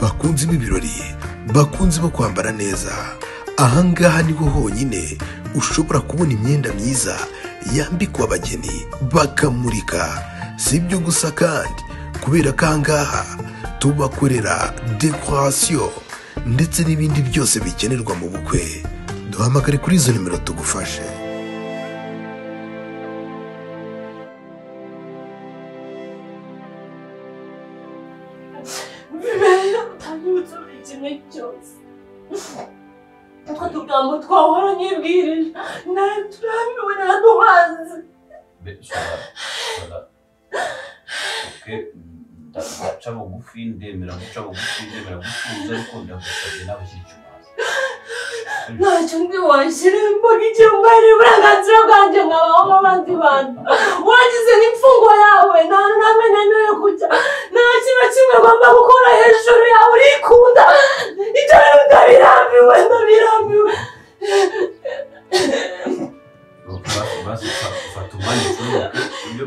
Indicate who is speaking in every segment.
Speaker 1: bakunzi b'ibirori, bakunzi bo kwambara neza, ahangaha niho honyine ushobora kubona imyenda myiza yambikwa abageni bakamurika. Si ibyo gusa kandi, kubera ko ahangaha tubakorera dekorasiyo ndetse n'ibindi byose bikenerwa mu bukwe. Duhamagare kuri izo nimero tugufashe.
Speaker 2: utanyibutsa buri kimwe cyose. Utwo tugambo twahora nyibwirije nawe turambiwe naraduhaze.
Speaker 3: ndaca bugufi ndemera guca bugufi ndemera gutuza ariko ndagusabye nawe shyira icyuma hasi.
Speaker 2: Ntacyo ndi washyira imboga icyuma ari uburenganzira bwanjye nkabaho nk'abandi bantu. Wagize n'imfungo yawe nta namwe nemerewe kujya, nta kintu kimwe ngomba gukora hejuru yawe urikunda. Ibyo rero ndabirambiwe.
Speaker 3: basi fata umwanya ucuruke ibyo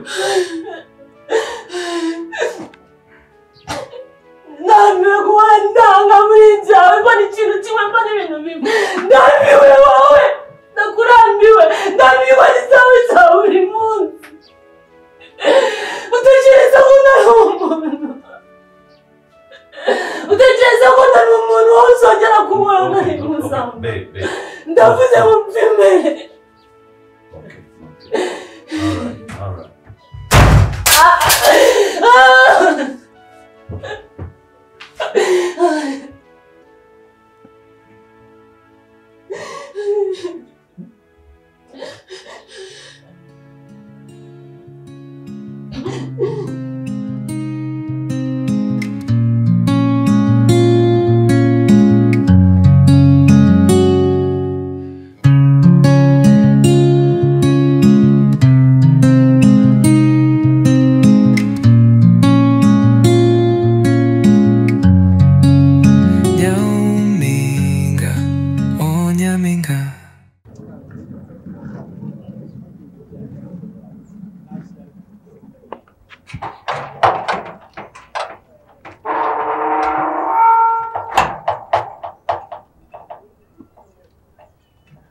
Speaker 2: ndambiwe guhora ndanga muri byawe, mbona ikintu kimwe mbona ibintu bimwe. Ndambiwe wowe, ndakurambiwe, ndambiwe n'izawe za buri munsi. Utekereza ko ntari umuntu, utekereza ko ntari umuntu wowe uzongera kumubona ntari kumusanga. Ndavuze mu by'imbere.
Speaker 3: All right.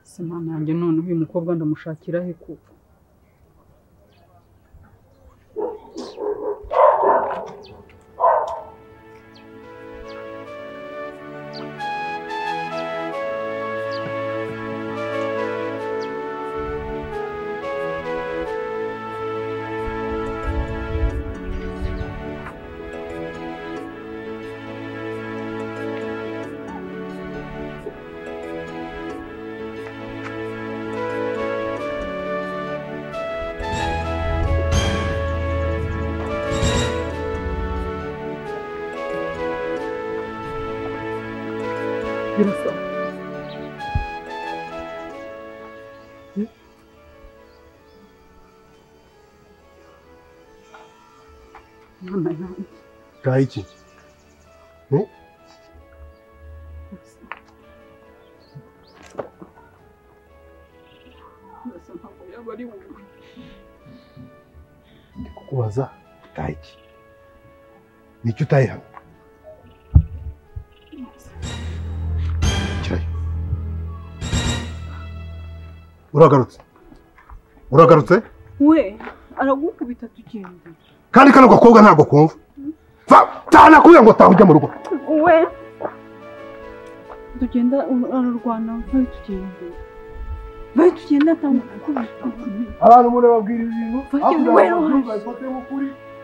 Speaker 4: Simana yanjye none uyu mukobwa ndamushakira he kuko birasa mwana yanjye
Speaker 5: Kaiki.
Speaker 4: birasa ntabwo yaba ari wowe.
Speaker 5: Ndi kukubaza Kaiki. Nicyo utaye hano? Uragarutse?
Speaker 4: We aragukubita tugenda.
Speaker 5: Kandi kano gakobwa ntabwo kumva. Tana kuya ngo taho ujya mu rugo.
Speaker 4: We tugenda ararwana we tugenda tamukubita.
Speaker 5: Abantu mune babwira ibintu.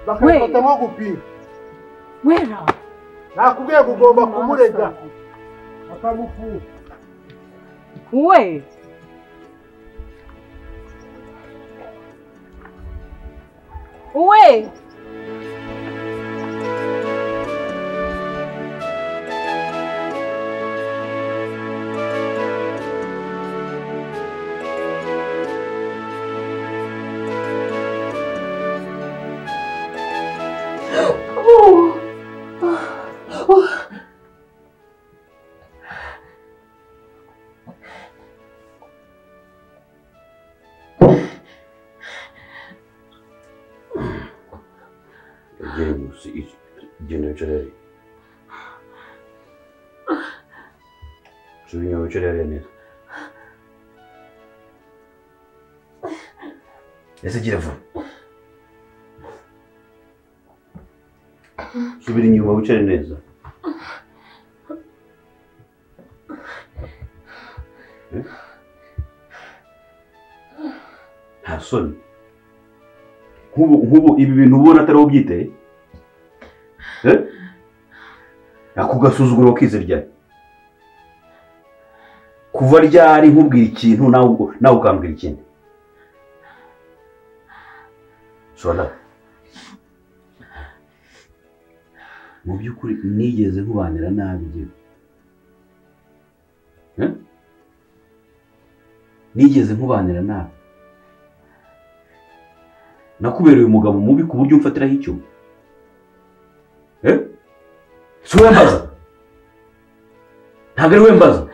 Speaker 5: Bakafata nko gupinga.
Speaker 4: Wera
Speaker 5: Nakubwiye kugomba kumurega. Akamufu.
Speaker 4: We
Speaker 3: James, generally. subira inyuma wicare hariya neza. Ese gira vuba. Subira inyuma wicare neza. Nta soni. Nk'ubu ibi bintu ubona atari wowe ubyiteye? Ako gasuzuguro kize ryari? Kuva ryari nkubwira ikintu nawe ukambwira ikindi? Sola. Mu by'ukuri nigeze nkubanira nabi gihe. Nigeze nkubanira nabi. Nakubereye umugabo mubi ku buryo umfatiraho icyuma. Si wowe mbaza? Ntabwo ari wowe mbaza?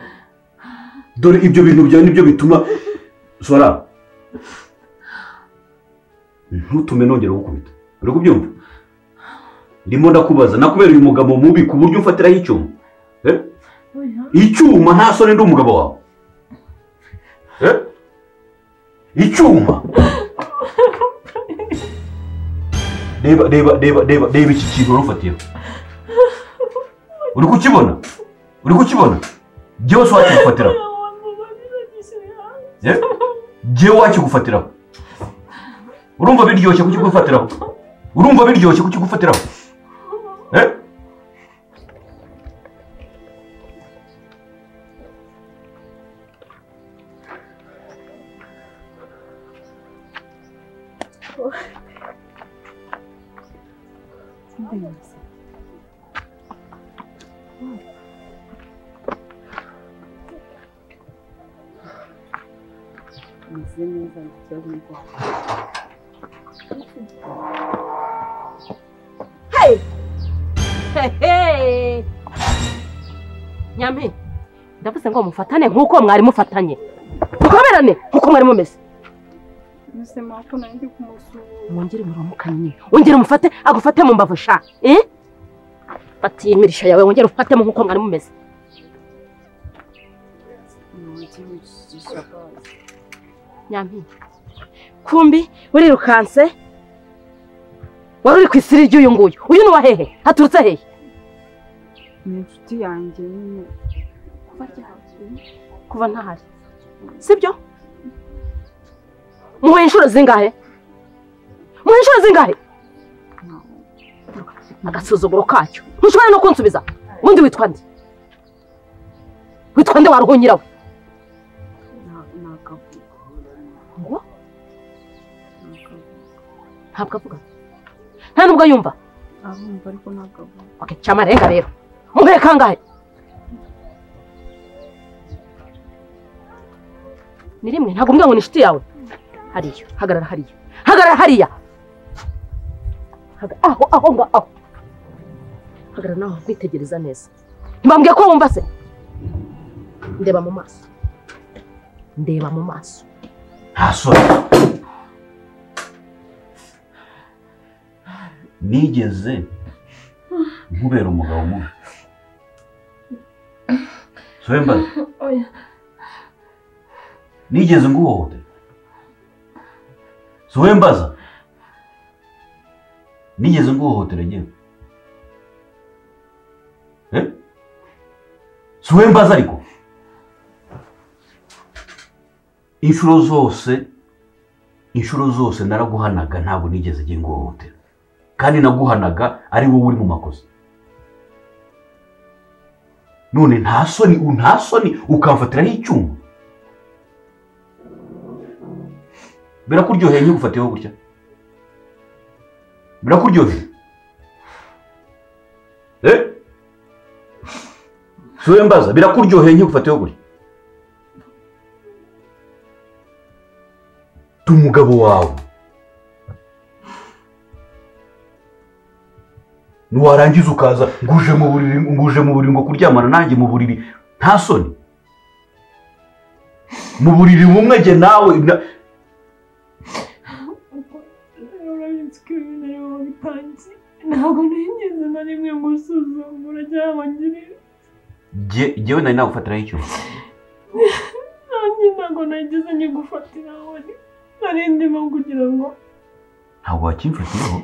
Speaker 3: Dore ibyo bintu byawe nibyo bituma Sola. Ntutume nongera gukubita. Uri kubyumva? Ndimo ndakubaza nakubereye umugabo mubi ku buryo umfatiraho icyuma. Icyuma nta soni ndi umugabo wawe. Icyuma. Reba iki kintu urufatiye. Uri kukibona? Uri kukibona? Jyewe se wakigufatiraho. Jyewe wakigufatiraho. Urumva biryoshye kukigufatiraho? Urumva biryoshye kukigufatiraho?
Speaker 2: Hey! Nyampi, ndavuze ngo mufatane nkuko mwari mufatanye. Mukomerane nkuko mwari mumeze.
Speaker 4: Nise mako nandi kumusura.
Speaker 2: Mwongere muramukanye. Wongere mufate agufate mu mbavu sha. Fati imirisha yawe wongere ufate mu nkuko mwari mumeze. Nyampi. Kumbi urirukanse. Wari uri kwisiri ry'uyu nguyu. Uyu ni wa hehe? Haturutse hehe?
Speaker 4: Ni inshuti yanjye nyine.
Speaker 2: Kuva ntahari. Sibyo? Muhe inshuro zingahe? Muhe inshuro zingahe? Agasuzuguro kacyo. Ntushobora no kunsubiza. Ubundi witwa nde? Witwa nde waruhunyirawe? Ngo? Ntabwo avuga. Nta nubwo yumva.
Speaker 4: Arumva ariko ntabwo avuga.
Speaker 2: Okay, cyamarenga rero. Muhe kangahe? Ni rimwe ntabwo mbwa ngo ni inshuti yawe. Hariya, hagarara hariya. Hagarara hariya. Aho. Hagarara naho kwitegereza neza. Mbambwiye ko wumva se? Ndeba mu maso. Ndeba mu maso.
Speaker 3: Hasoni. Nigeze nkubera umugabo mubi. Sowe mbaza.
Speaker 2: Oya.
Speaker 3: Nigeze nguhohotera. Sowe mbaza. Nigeze nguhohotera njyewe. Sowe mbaza ariko. Inshuro zose naraguhanaga ntabwo nigeze ngiye nguhohotera. Kandi naguhanaga ari wowe uri mu makosa. None nta soni ukamfatiraho icyuma. Birakuryoheye nk'ugufatiyeho gutya? Birakuryoheye? Sowe mbaza birakuryoheye nk'ugufatiyeho gutya? Umugabo wawe nuwarangiza ukaza nguje mu buriri ngo kuryamana nanjye mu buriri nta soni mu buriri bumwe nge nawe
Speaker 2: ntabwo nigeze na rimwe musuzumura cyangwa ngirira
Speaker 3: Jyewe nari nagufatiraho icyuma.
Speaker 2: Nanjye ntabwo nagize nyigufatira wowe. Nari ndimo kugira ngo
Speaker 3: ntabwo wakimfatiraho.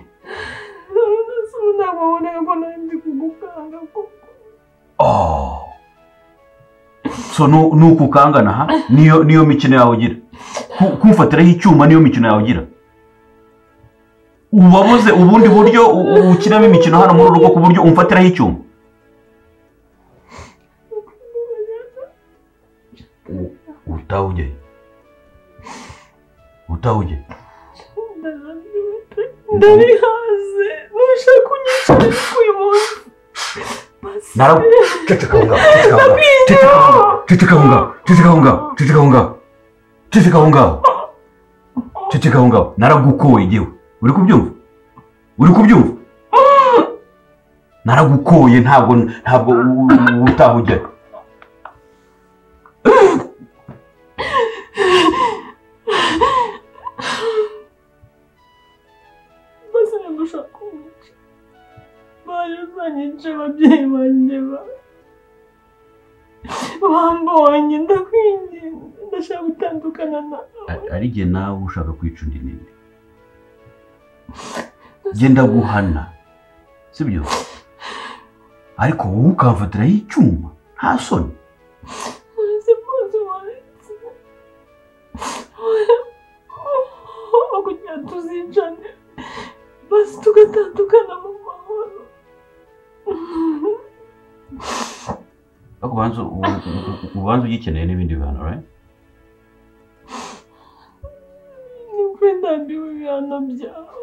Speaker 2: Ntabwo wabona ko nari ndi kugukanga koko.
Speaker 3: So nuko ukangana ha niyo mikino yawe ugira. Kumfatiraho icyuma niyo mikino yawe ugira. Ubabuze ubundi buryo ukinamo imikino hano muri urugo ku buryo umfatiraho icyuma. Utawuje.
Speaker 2: Ndari haze. Nushaka kunyishyura uyu munsi.
Speaker 3: Ceceka honga. Naragukoye jyewe. Uri kubyumva? Naragukoye ntabwo utahujya.
Speaker 2: Basi ndashaka kumwica. Banyica ababyeyi banjye bambonye ndakwinginze. Ndashaka gutandukana nawe.
Speaker 3: Ari jye nawe ushaka kwica undi ninde? Genda guhana. Sibyo? Ariko wowe ukamfatiraho icyuma nta soni.
Speaker 2: Kugira tuzicane basi tugatandukana mu mahoro.
Speaker 3: Ubanza ugikeneye n'ibindi bihano, right?
Speaker 2: Nubwo ndambiwe ibihano byawe.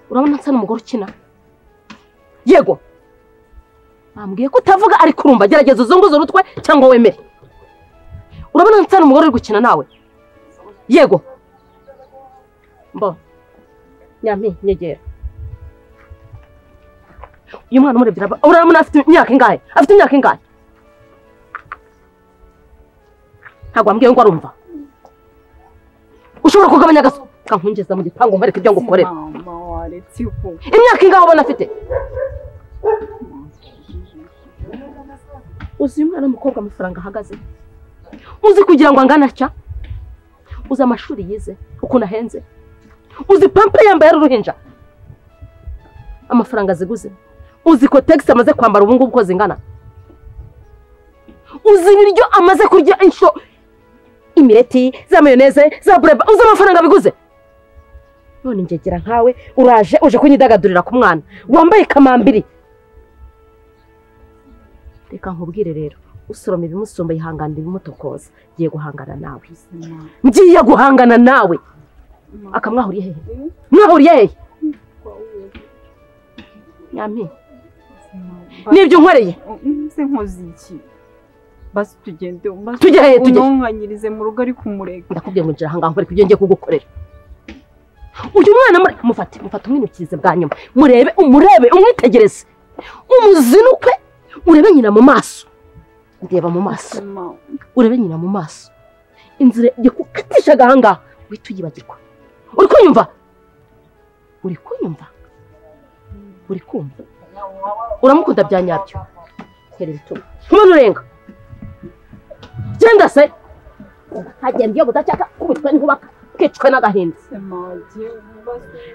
Speaker 6: Urabona nsa n'umugore ukina? Yego. Bambwiye ko utavuga ariko urumva gerageza uzunguze urutwe cyangwa wemere. Urabona nsa n'umugore uri gukina nawe? Yego. Nyampi nyegera. Uyu mwana umurebye urabona afite imyaka ingahe? Ntabwo wambwiye ngo arumva. Ushobora kugabanya gaso kankungeza mu gipangu mbareke ibyo ngukorera.
Speaker 4: Mama waretse uko.
Speaker 6: Imyaka ingahe ubona afite? Uzi umwana w'umukobwa amafaranga ahagaze? Uzi kugira ngo angana atya? Uzi amashuri yize ukuntu ahenze? Uzi pampa yambaye uruhinja amafaranga ziguze? Uzi ko taxi amaze kwambara ubu ngubu ko zingana? Uzi ibiryo amaze kurya insho imireti za mayoneze za bureba? Uzi amafaranga biguze? None ngegera nkawe uje kunyidagadurira ku mwana wambaye kamambiri. Reka nkubwire rero usoroma ibimusumba yihanganira ibimutokoza. Ngiye guhangana nawe. Akamwahuriye hehe? Mwahuriye hehe? Nyampi nibyo nkoreye.
Speaker 4: Se nkoze iki? Basi tugende
Speaker 6: tujye hehe?
Speaker 4: Unonkanyirize mu rugo ari kumurega.
Speaker 6: Ndakubwiye ngo njira hanga nkore kubyo ngiye kugukorera. Uyu mwana mufate umwinukize bwa nyuma. Umurebe umwitegereze. Umuzinukwe urebe nyina mu maso. Ndeba mu maso. Urebe nyina mu maso. Inzira yikukatisha gahanga wituyibagirwa. Uri kumva? Uramukunda bya nyabyo. Here bituma. Kumana urenga. Genda se. Hagenda yo budacaka kubitwa n'ubaka. Kicwe n'agahinda.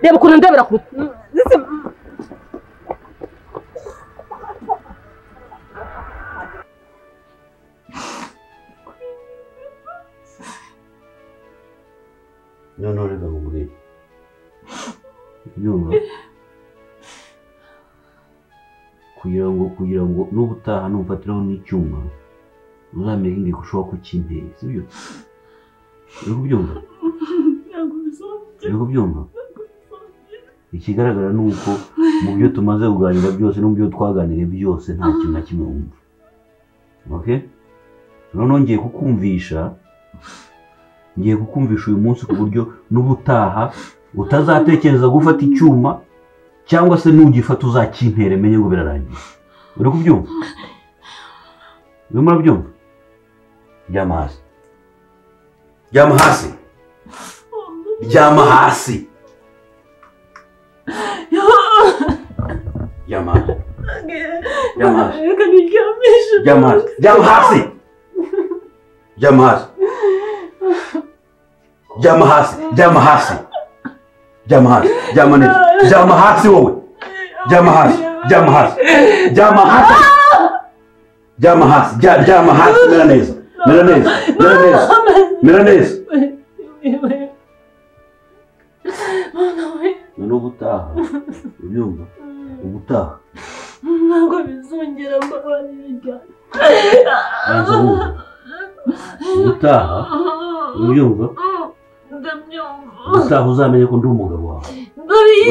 Speaker 6: Reba ukuntu ndebera ku
Speaker 3: No, reka nkubwire. Nyuma. Kugira ngo n'ubutaha numfatiraho n'icyuma uzamenya ngiye gushobora kukimpera, sibyo? Uri kubyumva? Ikigaragara ni uko mu byo tumaze kuganira byose no mu byo twaganiriye byose nta kintu na kimwe wumva. Okay? Noneho ngiye kukumvisha uyu munsi ku buryo n'ubutaha utazatekereza gufata icyuma cyangwa se nugifata uzakintere menye ngo birarangiye. Uri kubyumva? Urimo urabyumva? Ryama hasi. Ryama. Ryama.
Speaker 2: Reka niryamishe.
Speaker 3: Ryama. Ryama hasi. Ryama hasi. Ryama hasi. Ryama hasi. Ryama hasi. Ryama neza. Ryama hasi wowe. Ryama hasi. Ryama hasi. Ryama hasi. Ryama hasi. Ryama hasi. Mera neza. Mera neza. Mera neza. Mera neza. None ubutaha. Ubyumva? Ubutaha.
Speaker 2: Ntabwo bizongera mbabarira.
Speaker 3: Ubutaha. Ubyumva?
Speaker 2: Ndabyumva.
Speaker 3: Ubutaha uzamenye ko ndi umugabo wawe.
Speaker 2: Ndabizi.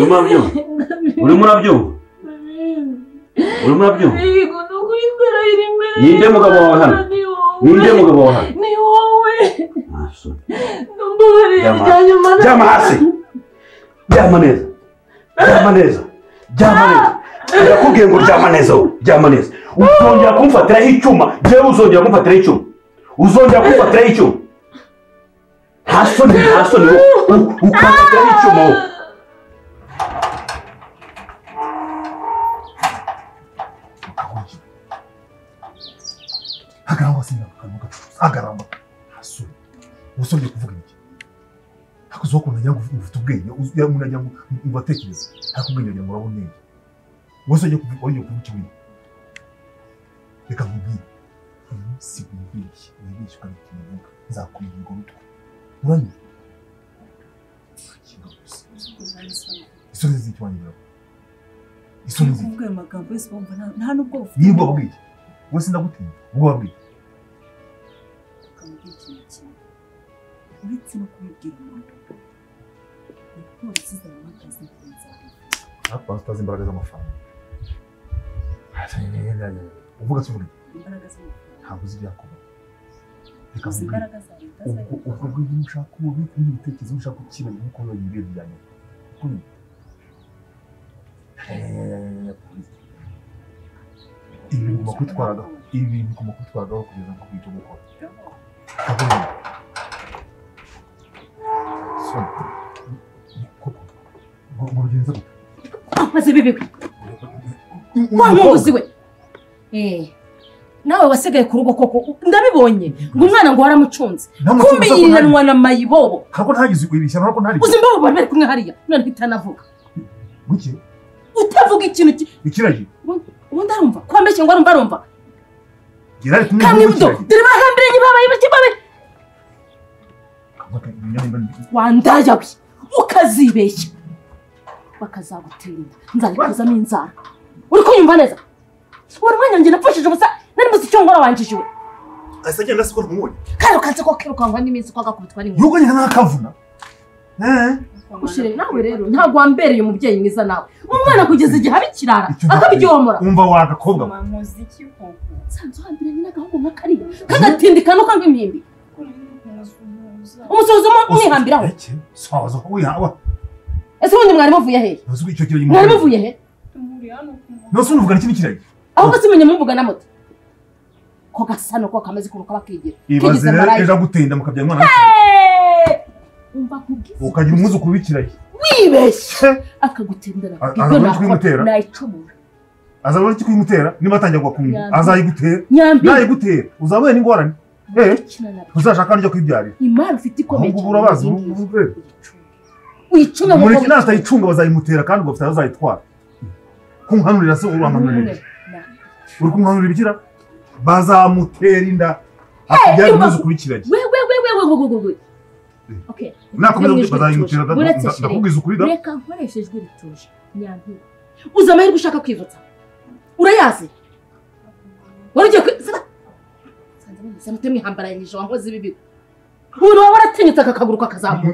Speaker 3: Urimo urabyumva? Urimo urabyumva?
Speaker 2: Yego nukuri ndarahira imbere.
Speaker 3: Ninde mugabo wawe hano? Ninde mugabo wawe hano?
Speaker 2: Ni wowe.
Speaker 3: Ryama hasi. Ryama neza. Ryama neza. Ryama neza. Ndakubwiye ngo ryama neza wowe. Ryama neza. Uzongera kumfatiraho icyuma. Jewe uzongera kumfatiraho icyuma. Uzongera kumfatiraho icyuma. Nta soni ukamfatiraho icyuma wowe.
Speaker 5: Hagaramba sinakanuka. Hagaramba. Hasuri. Usomye kuvuga iki? Hakuzo ko nanya ufite ubwenge, umunanya mu batekereza. Hakubwenge ngo urabone. Wasonye kuvuga onye kuvuga iki? Reka nkubwire. Si ubwenge, ubwenge kandi kimuvuga. Nzakumenya ngo rutwa. Uranye. Isoni z'icywangira. Isoni z'icywangira.
Speaker 7: Kuvuga amagambo yose bumva nta nubwo ufite.
Speaker 5: Yibwo babwiye. Wese ndagutinya. Ubwo babwiye.
Speaker 7: Uretse no kubibwira umuntu polisi z'amakazi nziza
Speaker 5: pastor imbaraga z'amafaranga uvuga se
Speaker 7: imbaraga z'amafaranga
Speaker 5: ntabwo zibyakuba
Speaker 7: reka imbaraga za leta
Speaker 5: ubwo bw'ibintu ushaka ububiko n'ibitekerezo ushaka ukibanye nk'uko bigiye bijyanye ibi bigomba kwitwaraga kugeza ku byo gukora murugenza gute
Speaker 6: maze bibiwe wa muzi we nawe wasigaye ku rugo koko ndabibonye ngo umwana ngo waramucunze kumbiyiranwa na mayibobo
Speaker 5: kako ntagize kwibishya nako ntari
Speaker 6: uzi mbobo bari kumwe hariya none hitanavuga
Speaker 5: guke
Speaker 6: utavuga ikintu
Speaker 5: ikiraje
Speaker 6: ubundi arumva kwambeshye ngo arumva
Speaker 5: girari kumwe
Speaker 6: kamwe budo dore bahambire nyibabaye bakibabe wandaya we ukazibeshya bakazagutera inda nzabikozamo inzara uri kunyumva neza wari umwanya njye napfushije ubusa nari muzi icyo ngora wanjije we
Speaker 5: asa agenda siko ntumubonye
Speaker 6: karukanse ko kirukankwa n'iminsi ko agakubitwa n'inkuru
Speaker 5: yuko nyina nakavuna
Speaker 6: ushire nawe rero ntabwo wambereye umubyeyi mwiza nawe umwana kugeza igihe abikirara akabiryomora
Speaker 5: umva wagakobwa
Speaker 7: muziki koko
Speaker 6: sanzo hambira nyina gahungu nkakariya kagatindika nuko ng'impimbi umusozo mwihambiraho
Speaker 5: sozo wihawa
Speaker 6: ese ubundi mwari muvuye he mwari muvuye he
Speaker 5: nose unuvuga n'ikindi kirage
Speaker 6: ahubwo simenye muvuga na moto ko gasano ko kameze kuno kabakigira
Speaker 5: ibaze rero ejo gutenda mukabyara umwana
Speaker 6: umva kubwiza
Speaker 5: ukagira umwuzukuru w'ikirage
Speaker 6: wibeshye akagutendera nayicumura
Speaker 5: azabona iki kwimutera niba atangiye gukumva azayigutera nayigutera uzabuye n'ingorane uzashaka n'icyo kwibyarira
Speaker 6: imari ufite ikomeye
Speaker 5: cyane urabazi
Speaker 6: uyicunga
Speaker 5: muri kinasi atayicunga bazayimutera kandi ugafite azayitwara kumhanurira se uramhanurira uri kumhanurira ibikira bazamutera inda akabyara umwuzukuru w'ikirage
Speaker 6: we okay
Speaker 5: nakomeza bazayimutera ndakubwiza ukuri da
Speaker 6: reka nkoreshejwe rituje nyanti uza amahirwe ushaka kwivutsa urayazi waragiye sanze mutemwe hambaraye nisho wankoze ibibi ubu waba waratinyutse akakaguru kakazamuka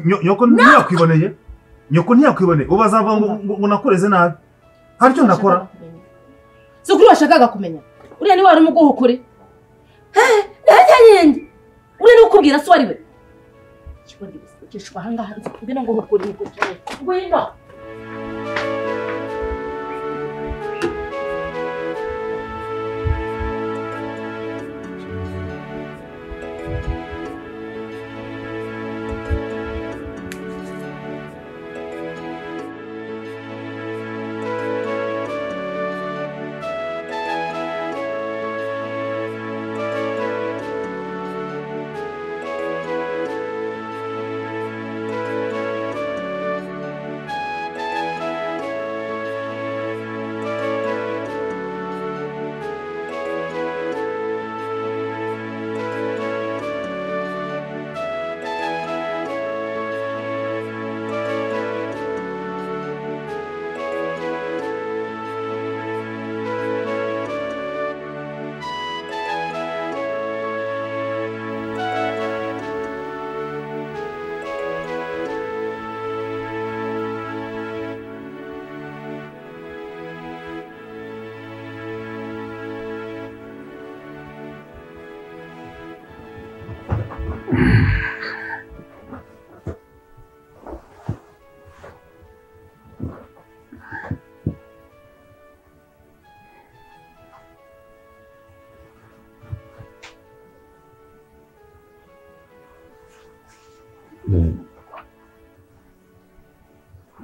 Speaker 5: nyoko ntiyakwiboneye ubu azava ngo nakoreze nabi hari icyo nakora
Speaker 6: si ukuri washakaga kumenya uriya ni wari umuguha ukuri uriya ni ukubwira se uwo ari we ikibonye gusa ahangaha nzi ngwino ngo ukuri ni ukuri ngwino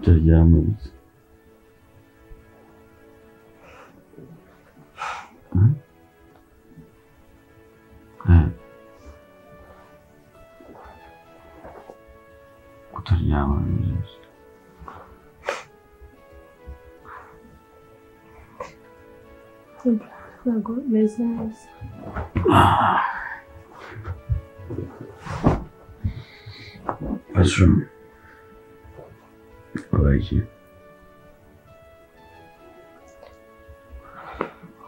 Speaker 3: Tutaryamutse. Kutaryamutse.
Speaker 2: ntabwo meze neza.
Speaker 3: Asha. Wabaye.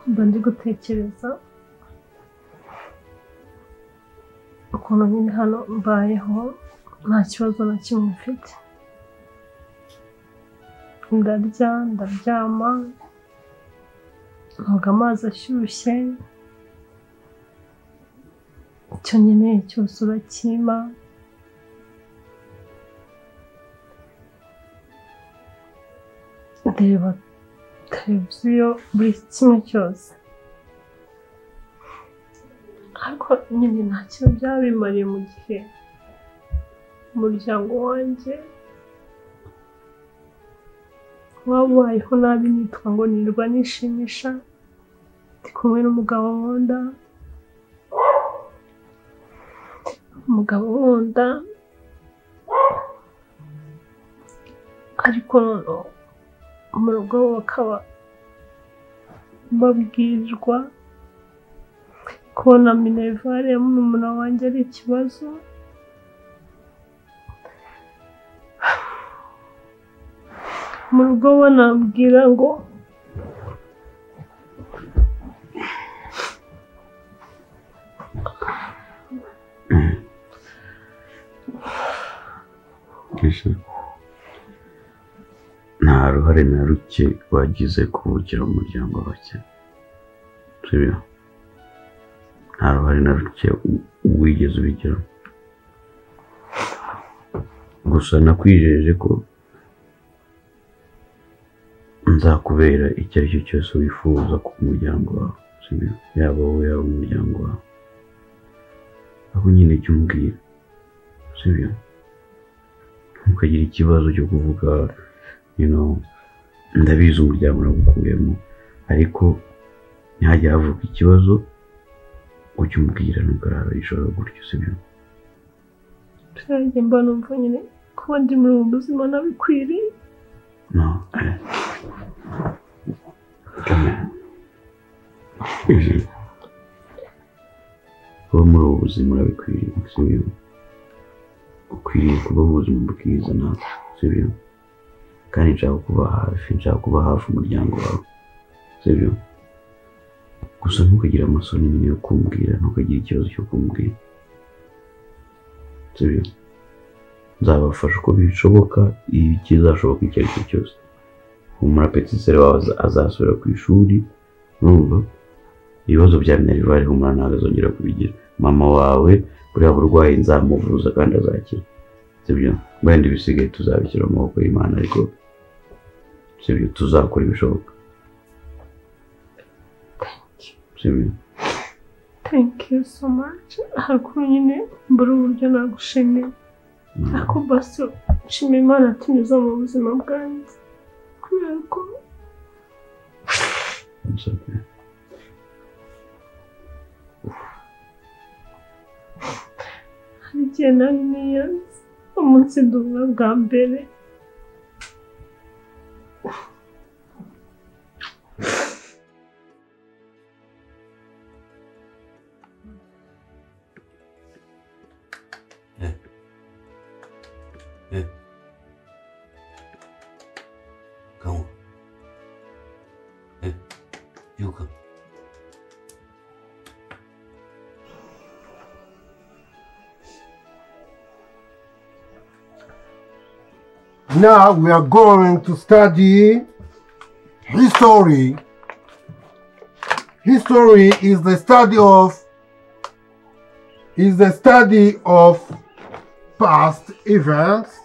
Speaker 2: mba ndi gutekereza ukuntu nyine hano mbayeho nta kibazo na kimwe mfite. Ndarya, ndaryama, nkoga amazi ashyushye, icyo nkeneye cyose urakimpa. Ndeba televiziyo buri kimwe cyose, ariko nyine nta kintu byaba bimariye mu gihe umuryango wanjye wabayeho nabi, nitwa ngo nirwa nishimisha ndi kumwe n'umugabo nkunda, ariko noneho mu rugo bakaba babwirwa kubona minerivare ya murumuna wanjye ari ikibazo. Mu rugo banambwira ngo
Speaker 3: nta ruhare na ruke wagize kuvukira mu muryango w'abakene, sibyo? Nta ruhare na ruke wigeze ubigiramo, gusa nakwijeje ko nzakubera icyo ari cyo cyose wifuza ku muryango wawe, sibyo? Yaba wowe yaba umuryango wawe, aho nyine jya umbwira, sibyo? Ntukagire ikibazo cyo kuvuga ndabizi umuryango nagukuyemo, ariko ntihajya havuka ikibazo ujya umbwira, ntugarara ishora gutyo, sibyo?
Speaker 2: Nanjye mba numva nyine kuba ndi muri ubu buzima nabikwiriye.
Speaker 3: No, kuba muri ubu buzima urabikwiriye, sibyo? Ukwiriye kuba mu buzima bwiza nawe, sibyo? Kandi nshaka kuba hafi umuryango wawe, sibyo? Gusa ntukagire amasoni nyine yo kumbwira, ntukagire ikibazo cyo kumbwira, sibyo? Nzabafasha uko bishoboka, ikizashoboka icyo ari cyo cyose. Humura, Petisere wawe azasubira ku ishuri, urumva? Ibibazo bya minerivare humura ntabwo azongera kubigira. Mama wawe buriya burwayi nzamuvuza kandi azakira, sibyo? Wenda ibisigaye tuzabishyira mu maboko y'Imana, ariko sibyo, tuzakora ibishoboka, sibyo?
Speaker 2: Thank you so much. Ariko nyine mbura uburyo nagushimira, ariko basi nshimira Imana tunyuze mu buzima bwanjye, kubera ko hari igihe nari niyanze umunsi duhura bwa mbere.
Speaker 3: Calma. Yuka.
Speaker 8: Now we are going to study history. History is the study of past events.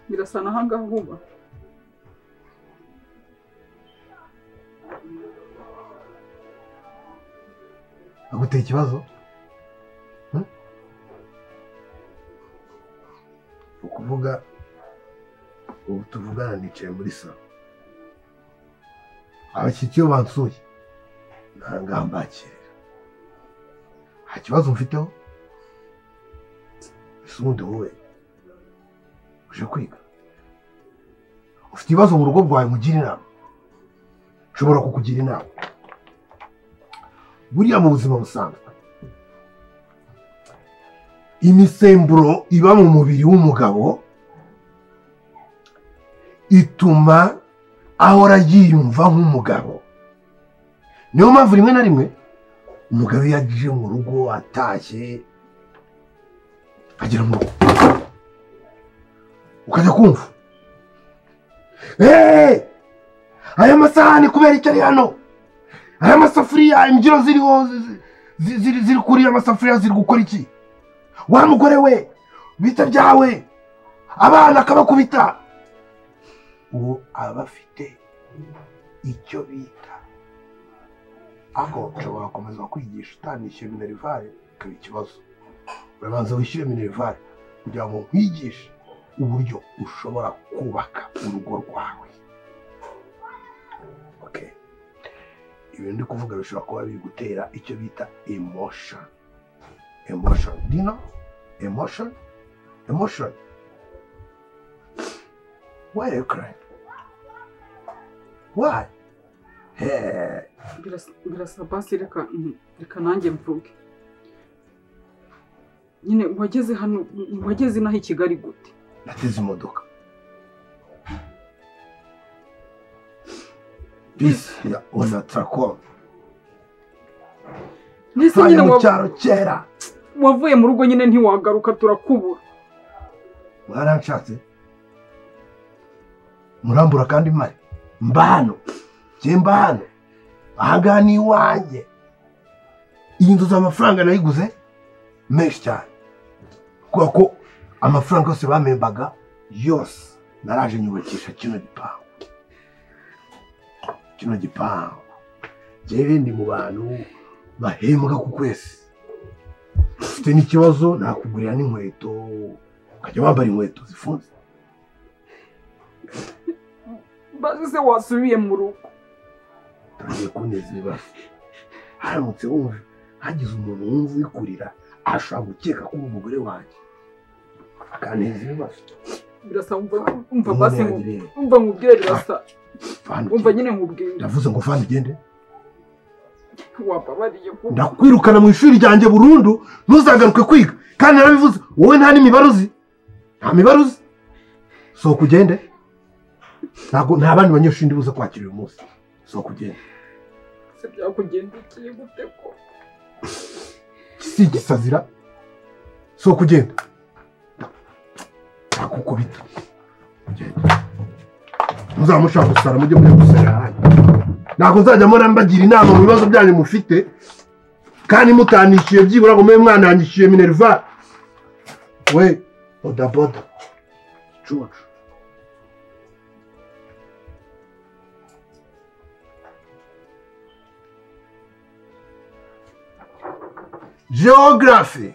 Speaker 4: Birasa n'ahangaha huba.
Speaker 8: aguteye ikibazo ukuvuga ubu tuvugana nicaye muri salo abashyitsi iyo bansuye nta mbakirira nta kibazo mfiteho ese ubundi wowe uje kwiga ufite ibibazo mu rugo rwawe mugira inama nshobora kukugira inama buriya mu buzima busanzwe imisemburo iba mu mubiri w'umugabo ituma ahora yiyumva nk'umugabo niyo mpamvu rimwe na rimwe umugabo iyo aje mu rugo atashye agera mu rugo ukajya kumva aya masahani kubera icyo ari hano aya masafuriya imbyiro ziriho ziri kuri amasafuriya ziri gukora iki wa mugore we bita byawe abana akabakubita uwo aba afite icyo bita aho nshobora gukomeza kwigisha utanishyuye minerivare ikaba ikibazo urabanza wishyure minerivare kugira ngo nkwigishe uburyo ushobora kubaka urugo rwawe ibintu ndi kuvuga bishobora kuba biri gutera icyo bita emotion do you know emotion why are you crying why
Speaker 4: birasa basi reka nanjye mvuge nyine wageze inaha i Kigali gute
Speaker 8: nateze imodoka bisi ya Onatracom
Speaker 4: nese nyine
Speaker 8: mu cyaro kera
Speaker 4: wavuye mu rugo nyine ntiwagaruka turakubura
Speaker 8: mwaranshatse murambura kandi mari mbano ahangaha ni iwanjye iyi nzu z'amafaranga nayiguze menshi cyane kubera ko amafaranga yose bamembaga yose naraje nyubakisha kino gipangu jewe ndi mu bantu bahembwa ku kwezi ufite n'ikibazo nakugurira n'inkweto ukajya wambara inkweto zifunze
Speaker 4: baze wasubiye mu rugo
Speaker 8: tugiye kuneza ibibazo haramutse wumva hagize umuntu wumva wikurira ashobora gukeka ko umugore wanjye akaneza ibibazo
Speaker 4: birasa umva basi umva nkubwire birasa umva nyine nkubwire
Speaker 8: ndavuze ngo fandi gende
Speaker 4: wababariye ko
Speaker 8: ndakwirukana mu ishuri ryanjye burundu ntuzagaruke kwiga kandi narabivuze wowe nta n'imibare uzi sohoka ugende nta bandi banyeshuri ndi buze kwakira uyu munsi sohoka ugende
Speaker 4: se byakugendekeye gute ko
Speaker 8: si igisazira sohoka ugende nakukubita ugende muzamushaka gusara mujye gusara hano ntabwo nzajya mbagira inama mu bibazo byanyu mufite kandi mutanishyuye byibura ngo mube mwananyishyuye minerva we bodaboda cucu geography